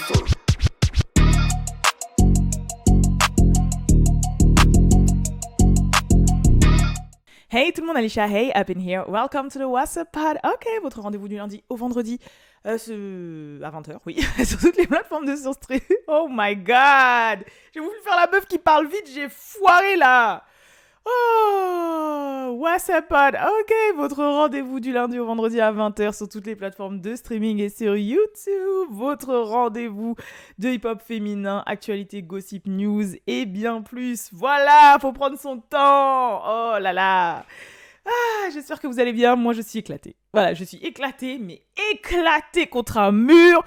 son. Hey tout le monde, Alicia, hey, up in here, welcome to the WhatsApp Pod. Ok, votre rendez-vous du lundi au vendredi, à 20h, oui, sur toutes les plateformes de stream. Oh my god, j'ai voulu faire la meuf qui parle vite, j'ai foiré là. Oh, WhatsApp Pod, ok, votre rendez-vous du lundi au vendredi à 20h sur toutes les plateformes de streaming et sur YouTube, votre rendez-vous de hip-hop féminin, actualité, gossip, news et bien plus. Voilà, faut prendre son temps. Oh là là. Ah, j'espère que vous allez bien, moi je suis éclatée. Voilà, je suis éclatée, mais éclatée contre un mur.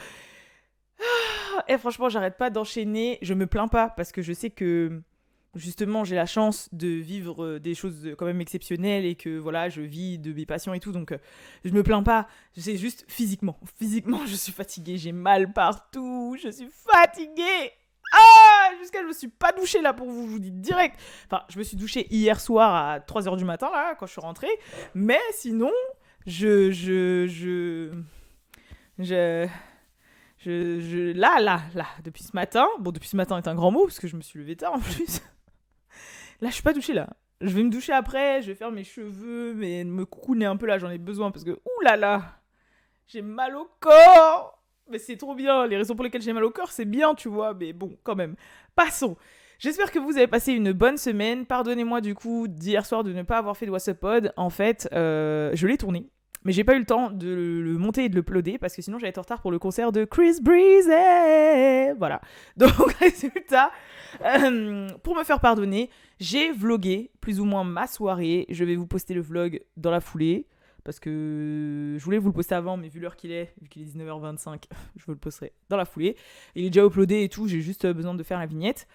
Et franchement, j'arrête pas d'enchaîner, je me plains pas parce que je sais que... Justement, j'ai la chance de vivre des choses quand même exceptionnelles et que voilà, je vis de mes passions et tout, donc je me plains pas. C'est juste physiquement. Physiquement, je suis fatiguée, j'ai mal partout, je suis fatiguée. Ah, jusqu'à je me suis pas douchée là pour vous, je vous dis direct. Enfin, je me suis douchée hier soir à 3h du matin là, quand je suis rentrée. Mais sinon, là, depuis ce matin, bon, depuis ce matin est un grand mot, parce que je me suis levée tard en plus. Là, je suis pas douchée là. Je vais me doucher après, je vais faire mes cheveux, me coucouner un peu là, j'en ai besoin parce que, ouh là là, j'ai mal au corps. Mais c'est trop bien, les raisons pour lesquelles j'ai mal au corps, c'est bien, tu vois, mais bon, quand même. Passons. J'espère que vous avez passé une bonne semaine. Pardonnez-moi du coup d'hier soir de ne pas avoir fait de WhatsApp Pod. En fait, je l'ai tourné. Mais j'ai pas eu le temps de le monter et de le uploader parce que sinon j'allais être en retard pour le concert de Chris Breezy. Voilà. Donc, résultat, pour me faire pardonner, j'ai vlogué plus ou moins ma soirée. Je vais vous poster le vlog dans la foulée parce que je voulais vous le poster avant, mais vu l'heure qu'il est 19h25, je vous le posterai dans la foulée. Il est déjà uploadé et tout, j'ai juste besoin de faire la vignette.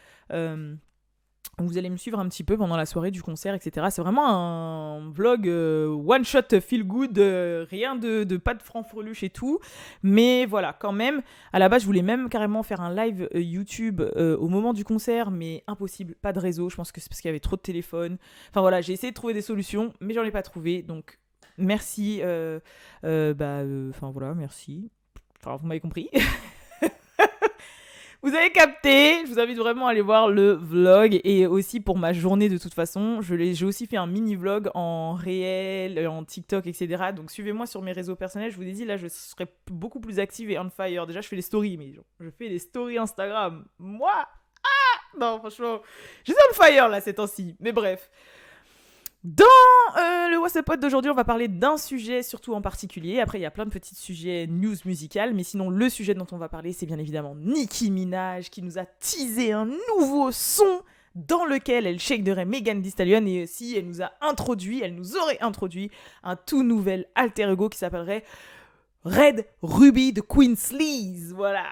Vous allez me suivre un petit peu pendant la soirée du concert, etc. C'est vraiment un vlog one shot feel good, rien de pas de franc-freluche et tout. Mais voilà, quand même, à la base, je voulais même carrément faire un live YouTube au moment du concert, mais impossible, pas de réseau. Je pense que c'est parce qu'il y avait trop de téléphones. Enfin voilà, j'ai essayé de trouver des solutions, mais j'en ai pas trouvé. Donc merci, voilà, merci. Enfin, vous m'avez compris. Vous avez capté, je vous invite vraiment à aller voir le vlog et aussi pour ma journée de toute façon, j'ai aussi fait un mini vlog en réel, en TikTok, etc. Donc suivez-moi sur mes réseaux personnels, je vous ai dit là je serai beaucoup plus active et on fire. Déjà je fais des stories, mais je fais des stories Instagram. Moi, non franchement, je suis on fire là ces temps-ci, mais bref. Dans le WhatsApp Pod d'aujourd'hui, on va parler d'un sujet surtout en particulier. Après, il y a plein de petits sujets news musicales, mais sinon, le sujet dont on va parler, c'est bien évidemment Nicki Minaj qui nous a teasé un nouveau son dans lequel elle shakerait Megan Thee Stallion et aussi elle nous aurait introduit un tout nouvel alter ego qui s'appellerait Red Ruby de Queen Sleaze, voilà.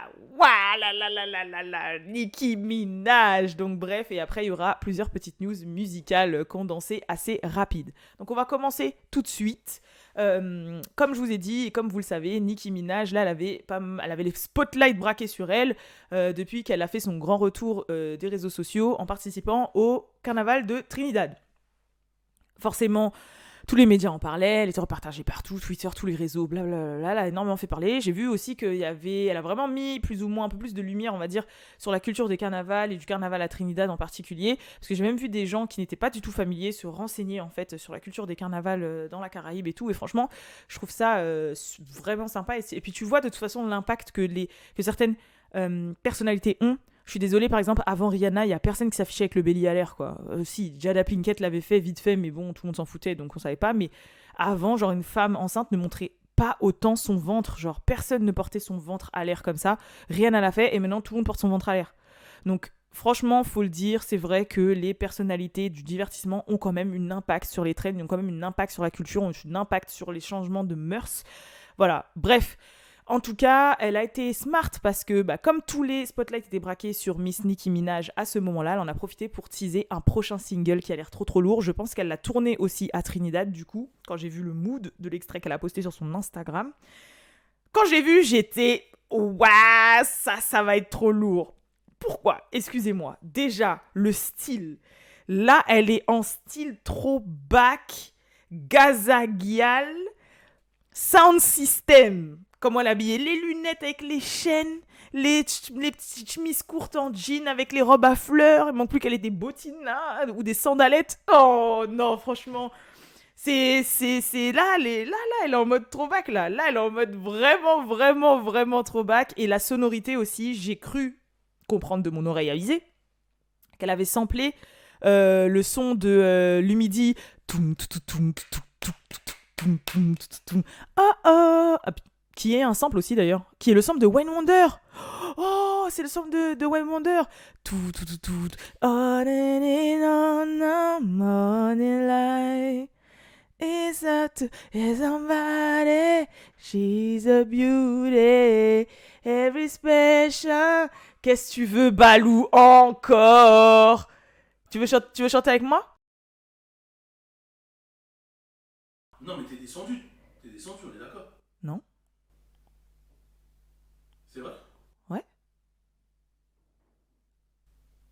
Nicki Minaj. Donc bref, et après il y aura plusieurs petites news musicales condensées assez rapides. Donc on va commencer tout de suite. Comme je vous ai dit et comme vous le savez, Nicki Minaj, là, elle avait les spotlights braqués sur elle depuis qu'elle a fait son grand retour des réseaux sociaux en participant au carnaval de Trinidad. Forcément, tous les médias en parlaient, elle était repartagée partout, Twitter, tous les réseaux, blablabla, elle a énormément fait parler. J'ai vu aussi elle a vraiment mis plus ou moins un peu plus de lumière, on va dire, sur la culture des carnavals et du carnaval à Trinidad en particulier, parce que j'ai même vu des gens qui n'étaient pas du tout familiers se renseigner en fait sur la culture des carnavals dans la Caraïbe et tout, et franchement, je trouve ça vraiment sympa. Et puis tu vois de toute façon l'impact que certaines personnalités ont. Je suis désolée, par exemple, avant Rihanna, il n'y a personne qui s'affichait avec le belly à l'air, quoi. Si, Jada Pinkett l'avait fait vite fait, mais bon, tout le monde s'en foutait, donc on savait pas. Mais avant, genre, une femme enceinte ne montrait pas autant son ventre. Genre, personne ne portait son ventre à l'air comme ça. Rihanna l'a fait, et maintenant, tout le monde porte son ventre à l'air. Donc, franchement, faut le dire, c'est vrai que les personnalités du divertissement ont quand même un impact sur les trends, ont quand même un impact sur la culture, ont un impact sur les changements de mœurs. Voilà, bref. En tout cas, elle a été smart parce que, comme tous les spotlights étaient braqués sur Miss Nicki Minaj à ce moment-là, elle en a profité pour teaser un prochain single qui a l'air trop lourd. Je pense qu'elle l'a tourné aussi à Trinidad, du coup, quand j'ai vu le mood de l'extrait qu'elle a posté sur son Instagram. Quand j'ai vu, j'étais « Ouah, ça va être trop lourd ». Pourquoi ? Excusez-moi. Déjà, le style. Là, elle est en style trop back, gazagial, sound system. Comment elle est habillée, les lunettes avec les chaînes, les petites chemises courtes en jean avec les robes à fleurs. Il manque plus qu'elle ait des bottines là, ou des sandalettes. Oh non, franchement. Là, elle est en mode throwback, là. Là, elle est en mode vraiment, vraiment, vraiment throwback. Et la sonorité aussi, j'ai cru comprendre de mon oreille avisée qu'elle avait samplé le son de Lumidi. Qui est un sample aussi d'ailleurs. Qui est le sample de Wayne Wonder. Oh, c'est le sample de Wayne Wonder. On and morning light. Is that is somebody? She's a beauty. Every special. Qu'est-ce que tu veux, Balou, encore? Tu veux chanter avec moi? Non, mais t'es descendu. T'es descendu, on est d'accord. Non. C'est vrai? Ouais.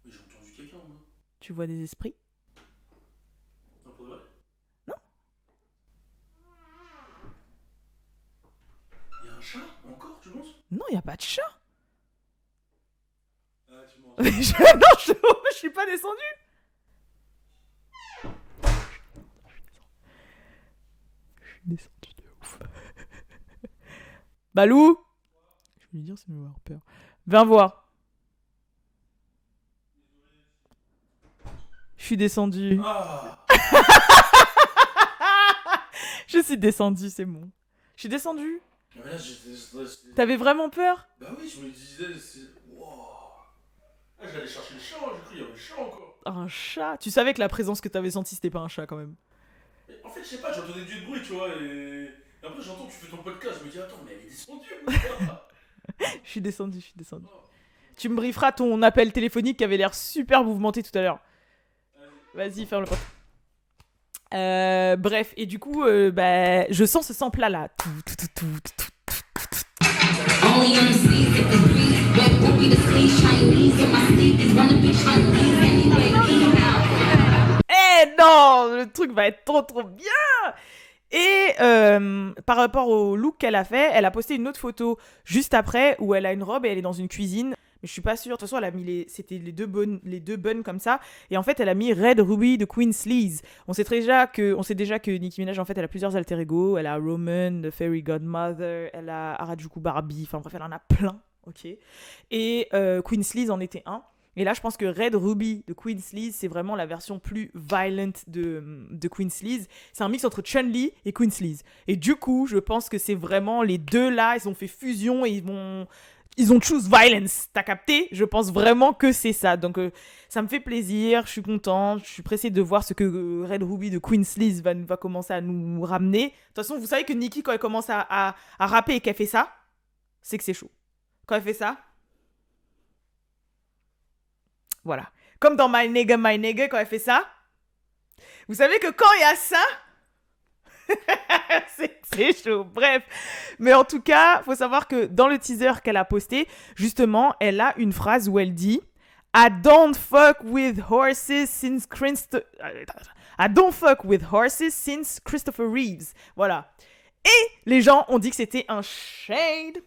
Mais j'ai entendu quelqu'un, moi. Tu vois des esprits? Non, pour de vrai? Non. Il y a un chat? Encore, tu penses? Non, il n'y a pas de chat. Ah, tu mens. Non, je suis pas descendu. Je suis descendu de ouf. Balou. Je vais lui dire, ça me va avoir peur. Viens voir. Je suis descendu. Ah! Je suis descendu, c'est bon. Je suis descendu. Mais là, j'étais. T'avais vraiment peur? Bah oui, je me disais, c'est. Wow! Ah, j'allais chercher le chat, j'ai cru qu'il y avait le chat encore. Un chat? Tu savais que la présence que t'avais sentie, c'était pas un chat quand même. Mais en fait, je sais pas, j'entendais du bruit, tu vois, et après j'entends que tu fais ton podcast, je me dis, attends, mais elle est descendue ou quoi? Je suis descendu. Oh. Tu me brieferas ton appel téléphonique qui avait l'air super mouvementé tout à l'heure. Vas-y, ferme le porte. Bref, et du coup, je sens ce sample là. Only on the sleeves if the breeze. Wet whoopie the sleeves, Chinese. And my sneakers wanna be Chinese anyway. Eh non, le truc va être trop bien. Et par rapport au look qu'elle a fait, elle a posté une autre photo juste après où elle a une robe et elle est dans une cuisine. Mais je suis pas sûre. De toute façon, elle a mis c'était les deux buns comme ça. Et en fait, elle a mis Red Ruby de Queen Sleaze. On sait déjà que Nicki Minaj, en fait, elle a plusieurs alter ego. Elle a Roman, the Fairy Godmother. Elle a Harajuku Barbie. Enfin bref, elle en a plein. Ok. Et Queen Sleaze en était un. Et là, je pense que Red Ruby de Queen Sleaze, c'est vraiment la version plus violent de Queen Sleaze. C'est un mix entre Chun-Li et Queen Sleaze. Et du coup, je pense que c'est vraiment les deux là, ils ont fait fusion et ils ont choose violence. T'as capté? Je pense vraiment que c'est ça. Donc, ça me fait plaisir, je suis contente, je suis pressée de voir ce que Red Ruby de Queen Sleaze va commencer à nous ramener. De toute façon, vous savez que Nicki, quand elle commence à rapper et qu'elle fait ça, c'est que c'est chaud. Quand elle fait ça, voilà. Comme dans My Nigga, quand elle fait ça. Vous savez que quand il y a ça, c'est chaud. Bref. Mais en tout cas, faut savoir que dans le teaser qu'elle a posté, justement, elle a une phrase où elle dit I don't fuck with horses since Christopher Reeves. Voilà. Et les gens ont dit que c'était un shade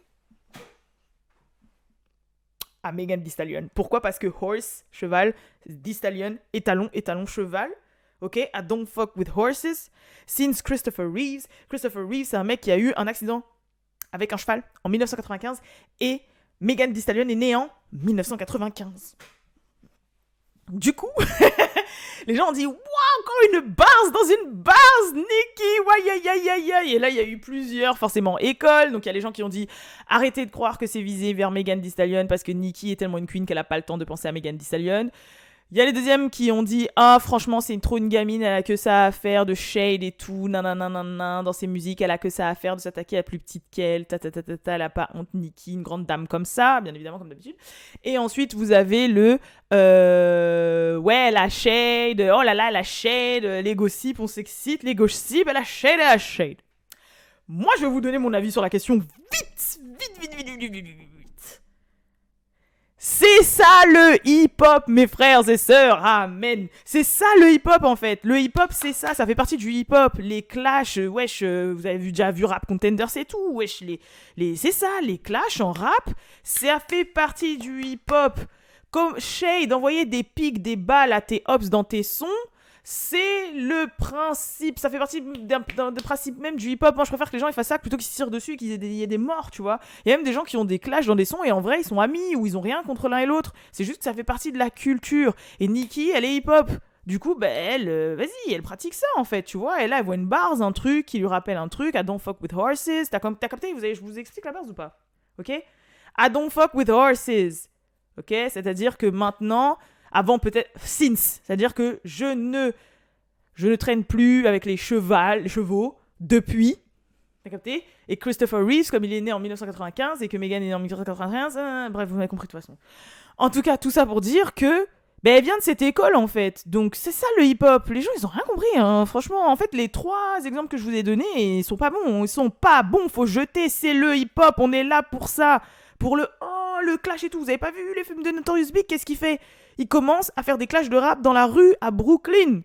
à Megan Thee Stallion. Pourquoi? Parce que horse, cheval, Thee Stallion, étalon, cheval. Ok? I don't fuck with horses since Christopher Reeves. Christopher Reeves, c'est un mec qui a eu un accident avec un cheval en 1995 et Megan Thee Stallion est née en 1995. Du coup, les gens ont dit « Waouh, encore une base dans une base, Nicki, ouais, aïe, aïe, aïe, aïe !» Et là, il y a eu plusieurs, forcément, écoles. Donc, il y a les gens qui ont dit « Arrêtez de croire que c'est visé vers Megan Thee Stallion parce que Nicki est tellement une queen qu'elle n'a pas le temps de penser à Megan Thee Stallion. » Il y a les deuxièmes qui ont dit « Ah, franchement, c'est trop une gamine, elle a que ça à faire de shade et tout, nanana, dans ses musiques, elle a que ça à faire de s'attaquer à plus petite qu'elle, elle a pas honte, Nicki, une grande dame comme ça, bien évidemment, comme d'habitude. » Et ensuite, vous avez ouais, la shade, oh là là, la shade, les gossips, on s'excite, les gossips, la shade et la shade. Moi, je vais vous donner mon avis sur la question vite. C'est C'est ça le hip-hop, mes frères et sœurs, amen. C'est ça le hip-hop en fait. Le hip-hop, c'est ça, ça fait partie du hip-hop. Les clashs, wesh, vous avez déjà vu Rap Contenders et tout, wesh, c'est ça, les clashs en rap, ça fait partie du hip-hop. Comme Shade, envoyer des pics, des balles à tes hops dans tes sons, c'est le principe, ça fait partie d'un principe même du hip-hop. Moi, je préfère que les gens ils fassent ça plutôt qu'ils se tirent dessus et qu'il y ait des morts, tu vois. Il y a même des gens qui ont des clashs dans des sons et en vrai, ils sont amis ou ils ont rien contre l'un et l'autre. C'est juste que ça fait partie de la culture. Et Nicki, elle est hip-hop. Du coup, elle, vas-y, elle pratique ça en fait, tu vois. Et là, elle voit une bars, un truc qui lui rappelle un truc. I don't fuck with horses. T'as capté, je vous explique la bars ou pas? Ok? I don't fuck with horses. Ok? C'est-à-dire que maintenant... Avant peut-être since, c'est-à-dire que je ne traîne plus avec les chevaux depuis, t'as capté? Et Christopher Reeves, comme il est né en 1995 et que Meghan est née en 1995, bref, vous m'avez compris de toute façon. En tout cas, tout ça pour dire que elle vient de cette école en fait, donc c'est ça le hip-hop. Les gens ils ont rien compris, hein. Franchement. En fait, les 3 exemples que je vous ai donnés, ils sont pas bons, faut jeter. C'est le hip-hop, on est là pour ça, pour le clash et tout. Vous avez pas vu les films de Notorious Big? Qu'est-ce qu'il fait? Il commence à faire des clashs de rap dans la rue à Brooklyn.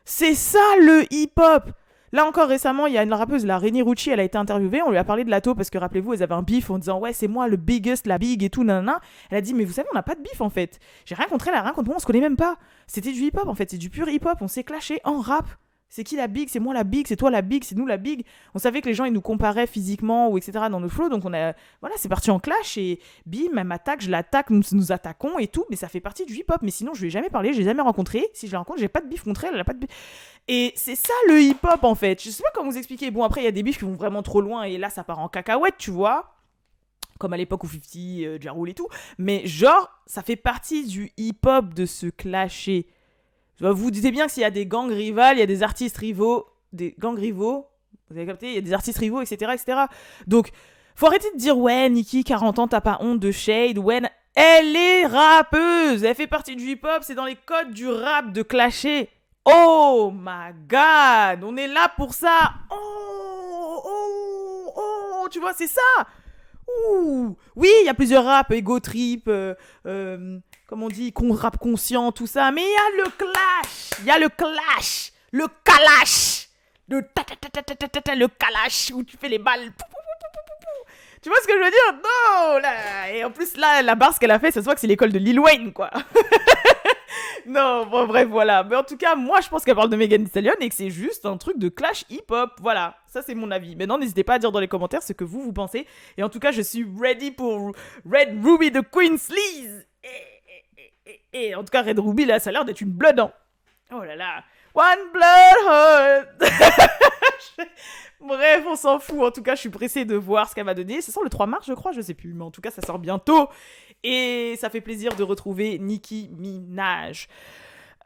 C'est ça le hip-hop. Là encore récemment, il y a une rappeuse, la Reni Rucci, elle a été interviewée, on lui a parlé de Lato parce que rappelez-vous, elles avaient un bif en disant ouais, c'est moi le biggest, la big et tout, nanana. Elle a dit mais vous savez, on n'a pas de bif en fait. J'ai rien contre elle, elle a rien contre moi, on se connaît même pas. C'était du hip-hop en fait, c'est du pur hip-hop, on s'est clashé en rap. C'est qui la big? C'est moi la big, c'est toi la big, c'est nous la big. On savait que les gens ils nous comparaient physiquement ou etc. dans nos flows, donc c'est parti en clash et bim, elle m'attaque, je l'attaque, nous attaquons et tout, mais ça fait partie du hip-hop. Mais sinon je lui ai jamais parlé, je l'ai jamais rencontré. Si je la rencontre, j'ai pas de bif contre elle, elle a pas de bif. Et c'est ça le hip-hop en fait. Je sais pas comment vous expliquer. Bon après il y a des bifs qui vont vraiment trop loin et là ça part en cacahuète, tu vois. Comme à l'époque où 50, Ja Rule et tout. Mais genre, ça fait partie du hip-hop de se clasher. Vous vous dites bien que s'il y a des gangs rivales, il y a des artistes rivaux, des gangs rivaux, vous avez capté, il y a des artistes rivaux, etc., etc. Donc, faut arrêter de dire, ouais, Nicki, 40 ans, t'as pas honte de Shade, ouais, elle est rappeuse, elle fait partie du hip-hop, c'est dans les codes du rap de clasher. Oh my god, on est là pour ça. Oh, tu vois, c'est ça. Ouh. Oui, il y a plusieurs raps, Ego Trip, comme on dit, rap conscient, tout ça. Mais il y a le clash. Il y a le clash. Le kalash. Le kalash où tu fais les balles. Tu vois ce que je veux dire? Non là. Et en plus, là, la barre, ce qu'elle a fait, ça se voit que c'est l'école de Lil Wayne, quoi. Non, bon, bref, voilà. Mais en tout cas, moi, je pense qu'elle parle de Megan Thee Stallion et que c'est juste un truc de clash hip-hop. Voilà, ça, c'est mon avis. Maintenant, n'hésitez pas à dire dans les commentaires ce que vous pensez. Et en tout cas, je suis ready pour Red Ruby de Queen Sleaze. Et en tout cas, Red Ruby, là, ça a l'air d'être une blood, hein. Oh là là. One blood heart. Bref, on s'en fout. En tout cas, je suis pressée de voir ce qu'elle va donner. Ça sort le 3 mars, je crois, je sais plus. Mais en tout cas, ça sort bientôt. Et ça fait plaisir de retrouver Nicki Minaj.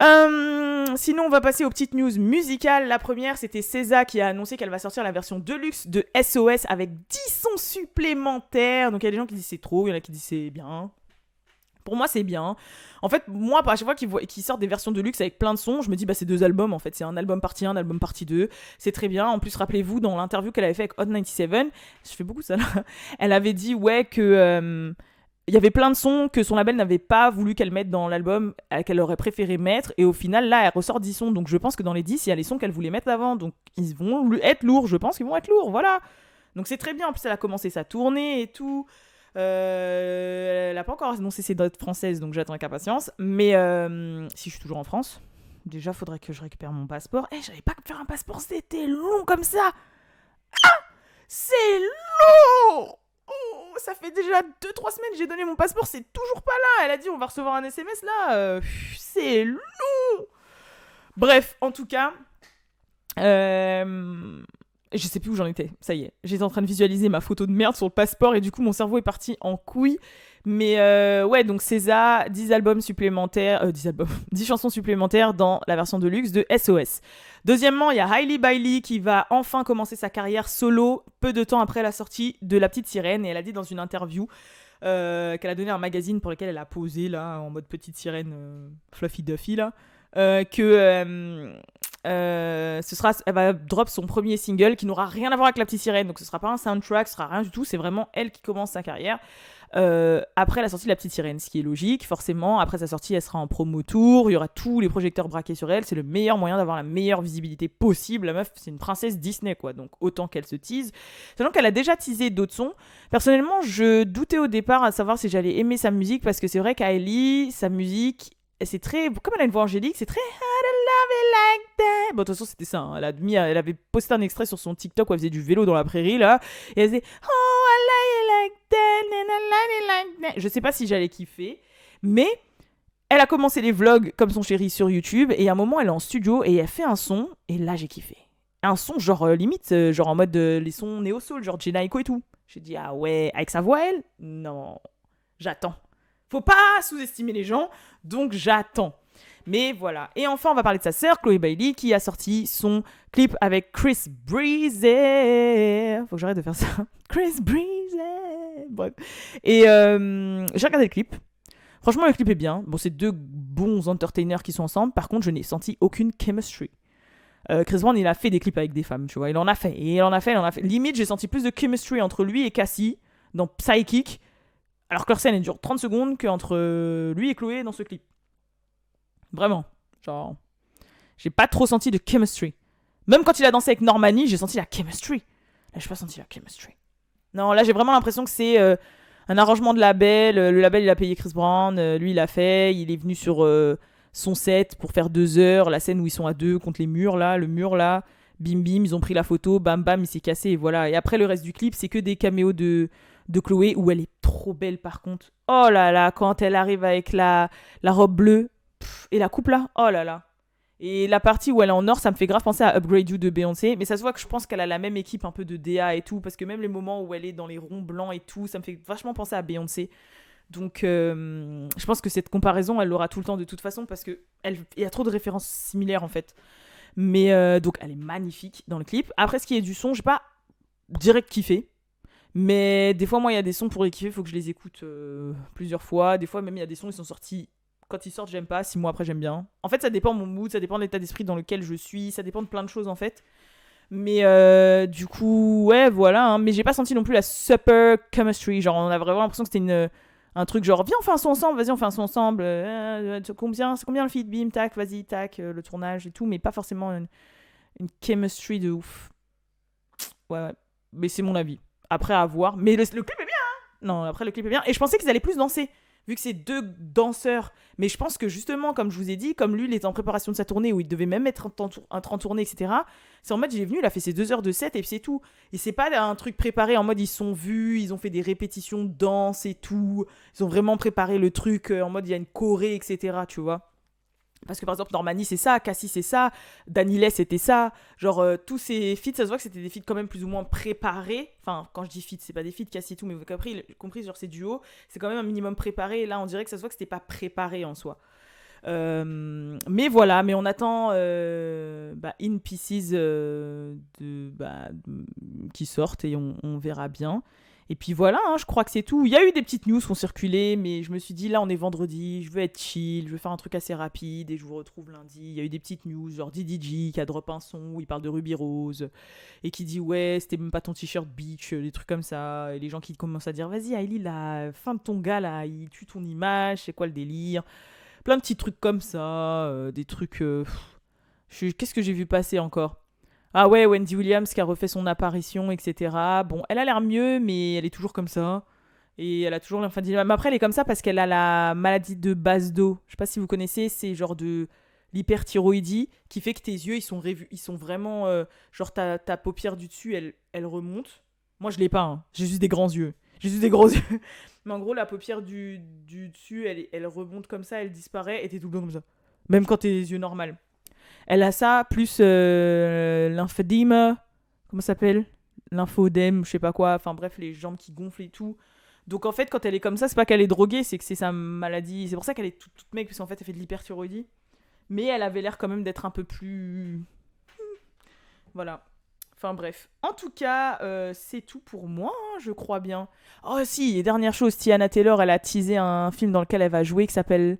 Sinon, on va passer aux petites news musicales. La première, c'était SZA qui a annoncé qu'elle va sortir la version deluxe de SOS avec 10 sons supplémentaires. Donc, il y a des gens qui disent c'est trop, il y en a qui disent c'est bien. Pour moi, c'est bien. En fait, moi, à chaque fois qu'ils sortent des versions de luxe avec plein de sons, je me dis, c'est 2 albums, en fait. C'est un album partie 1, un album partie 2. C'est très bien. En plus, rappelez-vous, dans l'interview qu'elle avait fait avec Hot 97, je fais beaucoup ça, là. Elle avait dit, ouais, que... il y avait plein de sons que son label n'avait pas voulu qu'elle mette dans l'album, qu'elle aurait préféré mettre. Et au final, là, elle ressort 10 sons. Donc, je pense que dans les 10, il y a les sons qu'elle voulait mettre avant. Donc, ils vont être lourds. Je pense qu'ils vont être lourds, voilà. Donc, c'est très bien. En plus, elle a commencé sa tournée et tout. Elle n'a pas encore annoncé ses dates françaises, donc j'attends avec impatience. Mais si je suis toujours en France, déjà faudrait que je récupère mon passeport. J'avais pas que faire un passeport, c'était long comme ça. Ah, c'est long. Oh, ça fait déjà 2-3 semaines que j'ai donné mon passeport, c'est toujours pas là. Elle a dit on va recevoir un SMS là. C'est long. Bref, en tout cas, je sais plus où j'en étais, ça y est. J'étais en train de visualiser ma photo de merde sur le passeport et du coup mon cerveau est parti en couille. Mais ouais, donc SZA, 10 albums supplémentaires, 10 chansons supplémentaires dans la version de luxe de SOS. Deuxièmement, il y a Hailey Bailey qui va enfin commencer sa carrière solo peu de temps après la sortie de La Petite Sirène. Et elle a dit dans une interview qu'elle a donné à un magazine pour lequel elle a posé là, en mode Petite Sirène Fluffy Duffy là, que elle va drop son premier single qui n'aura rien à voir avec La Petite Sirène, donc ce sera pas un soundtrack, ce sera rien du tout, c'est vraiment elle qui commence sa carrière. Après la sortie de La Petite Sirène, ce qui est logique, forcément. Après sa sortie, elle sera en promo tour, il y aura tous les projecteurs braqués sur elle, c'est le meilleur moyen d'avoir la meilleure visibilité possible. La meuf, c'est une princesse Disney, quoi, donc autant qu'elle se tease. Sachant qu'elle a déjà teasé d'autres sons. Personnellement, je doutais au départ à savoir si j'allais aimer sa musique, parce que c'est vrai qu'Hailey, sa musique, c'est très, comme elle a une voix angélique, c'est très I love it like that. Bon, de toute façon, c'était ça, hein. Elle avait posté un extrait sur son TikTok où elle faisait du vélo dans la prairie, là, et elle faisait oh I like it like that and I like it like that. Je sais pas si j'allais kiffer, mais elle a commencé les vlogs comme son chéri sur YouTube, et à un moment elle est en studio et elle fait un son, et là j'ai kiffé. Un son genre limite, genre en mode les sons néo-soul, genre Jhené Aiko et tout. J'ai dit ah ouais, avec sa voix elle, non, j'attends. Faut pas sous-estimer les gens, donc j'attends. Mais voilà. Et enfin, on va parler de sa sœur, Chloé Bailey, qui a sorti son clip avec Chris Breezy. Faut que j'arrête de faire ça. Chris Breezy. Bref. Et j'ai regardé le clip. Franchement, le clip est bien. Bon, c'est deux bons entertainers qui sont ensemble. Par contre, je n'ai senti aucune chemistry. Chris Brown, il a fait des clips avec des femmes, tu vois. Il en a fait. Et il en a fait. Limite, j'ai senti plus de chemistry entre lui et Cassie dans Psychic. Alors que leur scène, elle dure 30 secondes qu'entre lui et Chloé dans ce clip. Vraiment. Genre, j'ai pas trop senti de chemistry. Même quand il a dansé avec Normani, j'ai senti la chemistry. Là, j'ai pas senti la chemistry. Non, là, j'ai vraiment l'impression que c'est un arrangement de label. Le label, il a payé Chris Brown. Lui, il l'a fait. Il est venu sur son set pour faire 2 heures. La scène où ils sont à 2 contre les murs, là. Le mur, là. Bim, bim. Ils ont pris la photo. Bam, bam. Il s'est cassé. Et voilà. Et après, le reste du clip, c'est que des caméos de Chloé, où elle est trop belle, par contre. Oh là là, quand elle arrive avec la robe bleue. Et la coupe là, oh là là. Et la partie où elle est en or, ça me fait grave penser à Upgrade You de Beyoncé. Mais ça se voit que je pense qu'elle a la même équipe un peu de DA et tout. Parce que même les moments où elle est dans les ronds blancs et tout, ça me fait vachement penser à Beyoncé. Donc je pense que cette comparaison, elle l'aura tout le temps de toute façon. Parce qu'il y a trop de références similaires en fait. Mais donc elle est magnifique dans le clip. Après, ce qui est du son, j'ai pas direct kiffé. Mais des fois, moi, il y a des sons pour les kiffer, il faut que je les écoute plusieurs fois. Des fois, même, il y a des sons qui sont sortis. Quand ils sortent, j'aime pas. 6 mois après, j'aime bien. En fait, ça dépend de mon mood, ça dépend de l'état d'esprit dans lequel je suis, ça dépend de plein de choses en fait. Mais du coup, ouais, voilà. Hein. Mais j'ai pas senti non plus la super chemistry. Genre, on a vraiment l'impression que c'était un truc genre, viens, on fait un son ensemble, vas-y, on fait un son ensemble. C'est combien le feed, bim, tac, vas-y, tac, le tournage et tout. Mais pas forcément une chemistry de ouf. Ouais. Mais c'est mon avis. Après, à voir. Mais le clip est bien, hein. Non, après, le clip est bien. Et je pensais qu'ils allaient plus danser. Vu que c'est 2 danseurs. Mais je pense que justement, comme je vous ai dit, comme lui, il était en préparation de sa tournée où il devait même être en tournée, etc. C'est en mode, il est venu, il a fait ses 2 heures de set et puis c'est tout. Et c'est pas un truc préparé en mode, ils sont vus, ils ont fait des répétitions de danse et tout. Ils ont vraiment préparé le truc en mode, il y a une choré, etc. Tu vois. Parce que par exemple, Normani, c'est ça, Cassie, c'est ça, Danileh, c'était ça. Genre, tous ces feats, ça se voit que c'était des feats quand même plus ou moins préparés. Enfin, quand je dis feats, c'est pas des feats, Cassie et tout, mais vous avez compris, genre, ces duos, c'est quand même un minimum préparé. Et là, on dirait que ça se voit que c'était pas préparé en soi. Mais voilà, mais on attend In Pieces qui sortent et on verra bien. Et puis voilà, hein, je crois que c'est tout. Il y a eu des petites news qui ont circulé, mais je me suis dit, là, on est vendredi, je veux être chill, je veux faire un truc assez rapide, et je vous retrouve lundi. Il y a eu des petites news, genre DDG qui a drop un son où il parle de Ruby Rose, et qui dit, ouais, c'était même pas ton t-shirt beach, des trucs comme ça. Et les gens qui commencent à dire, vas-y, Hailey, la fin de ton gars, là, il tue ton image, c'est quoi le délire? Plein de petits trucs comme ça, des trucs... Qu'est-ce que j'ai vu passer encore? Ah ouais, Wendy Williams qui a refait son apparition, etc. Bon, elle a l'air mieux, mais elle est toujours comme ça. Et elle a toujours l'infantilisme. Mais après, elle est comme ça parce qu'elle a la maladie de Basedow. Je sais pas si vous connaissez, c'est genre de l'hyperthyroïdie qui fait que tes yeux, ils sont vraiment... genre ta paupière du dessus, elle remonte. Moi, je l'ai pas, hein. J'ai juste des grands yeux. Mais en gros, la paupière du dessus, elle remonte comme ça, elle disparaît et t'es tout le temps comme ça. Même quand t'es les yeux normaux. Elle a ça, plus lymphedème, comment ça s'appelle? Lymphodème, je sais pas quoi, enfin bref, les jambes qui gonflent et tout. Donc en fait, quand elle est comme ça, c'est pas qu'elle est droguée, c'est que c'est sa maladie. C'est pour ça qu'elle est toute mec, parce qu'en fait, elle fait de l'hyperthyroïdie. Mais elle avait l'air quand même d'être un peu plus... Voilà. Enfin bref. En tout cas, c'est tout pour moi, hein, je crois bien. Oh si, et dernière chose, Tiana Taylor, elle a teasé un film dans lequel elle va jouer qui s'appelle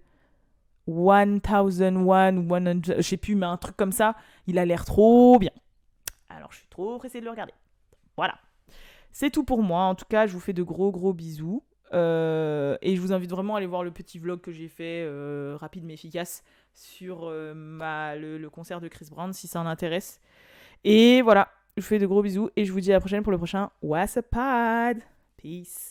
1001, 100, je sais plus, mais un truc comme ça. Il a l'air trop bien. Alors, je suis trop pressée de le regarder. Voilà. C'est tout pour moi. En tout cas, je vous fais de gros bisous. Et je vous invite vraiment à aller voir le petit vlog que j'ai fait, rapide mais efficace, sur le concert de Chris Brown, si ça en intéresse. Et voilà, je vous fais de gros bisous et je vous dis à la prochaine pour le prochain What's Up Pod. Peace.